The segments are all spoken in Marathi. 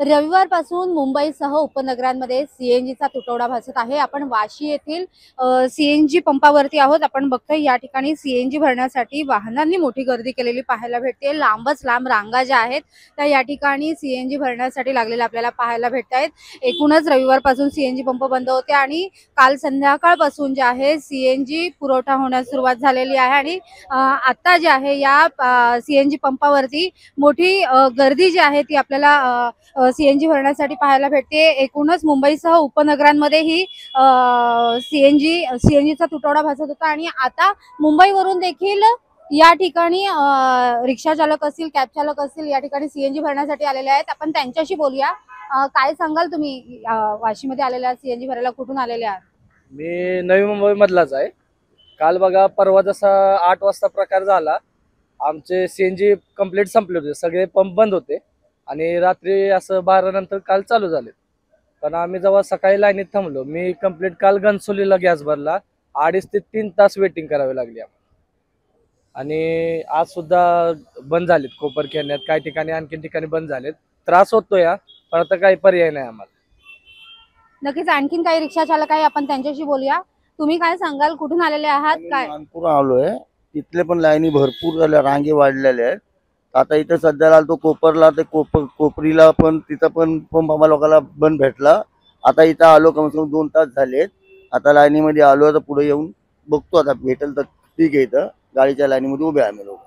रविवारपासून मुंबईसह उपनगरांमध्ये सीएनजीचा तुटवडा भासत आहे। आपण वाशी येथील सीएनजी पंपावरती आहोत। आपण बघतोय या ठिकाणी सीएनजी भरण्यासाठी वाहनांनी मोठी गर्दी केलेली पाहायला भेटते। लांबच लांब रांगा ज्या आहेत त्या या ठिकाणी सीएनजी भरण्यासाठी लागलेल्या आपल्याला पाहायला भेटत आहेत। एकूणच रविवारपासून सीएनजी पंप बंद होते आणि काल संध्याकाळपासून जे आहे सीएनजी पुरवठा होण्यास सुरुवात झालेली आहे आणि आता जे आहे या सीएनजी पंपावरती मोठी गर्दी जी आहे ती आपल्याला सीएनजी भरण्यासाठी पाहायला भेटते। एकूणच मुंबईसह उपनगरांमध्ये ही सीएनजीचा तुटवडा भासत होता आणि आता मुंबईवरून देखील या ठिकाणी रिक्षा चालक असतील, कॅब चालक असतील, या ठिकाणी सीएनजी भरण्यासाठी आलेले आहेत। आपण त्यांच्याशी बोलूया। काय सांगाल तुम्ही वाशीमध्ये आलेल्या सीएनजी भरायला कुठून आलेले आहात? मी नवी मुंबई मधलाच आहे। काल बघा परवा जसा 8 वाजता प्रकार झाला, आमचे सीएनजी कंप्लीट संपले होते, सगळे पंप बंद होते आणि रात्री असं 12 नंतर काल चालू झाले। पण आम्ही जेव्हा सकाळी लाईनीत थांबलो, मी कंप्लीट काल घनसोलीला गॅस भरला, 2.5 ते 3 तास वेटिंग करावी लागली आम्हाला। आणि आज सुद्धा बंद झालेत कोपरखेरण्यात, काही ठिकाणी आणखी ठिकाणी बंद झालेत। त्रास होतो या, पण आता काही पर्याय नाही आम्हाला। नक्कीच आणखीन काही रिक्षा चालक आहे, आपण त्यांच्याशी बोलूया। तुम्ही काय सांगाल, कुठून आलेले आहात? काय नागपूर आलोय, तिथले पण लाईनी भरपूर झाल्या, रांगे वाढलेल्या आहेत। आता इथे सध्याला आलो कोपरला, ते कोपरीला पण तिथं पण पंप आम्हाला लोकांना बंद भेटला। आता इथं आलो, कम से कम 2 तास झालेत। आता लाईनीमध्ये आलो, तर पुढे येऊन बघतो, आता भेटेल तर ठीक आहे। इथं गाडीच्या लाईनीमध्ये उभे आहे आम्ही लोक।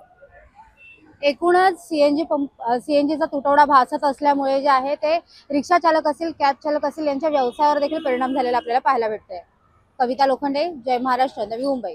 एकूणच सीएनजीचा तुटवडा भासत असल्यामुळे जे आहे ते रिक्षा चालक असतील, कॅब चालक असतील, यांच्या व्यवसायावर देखील परिणाम झालेला आपल्याला पाहायला भेटतोय। कविता लोखंडे, जय महाराष्ट्र, नवी मुंबई।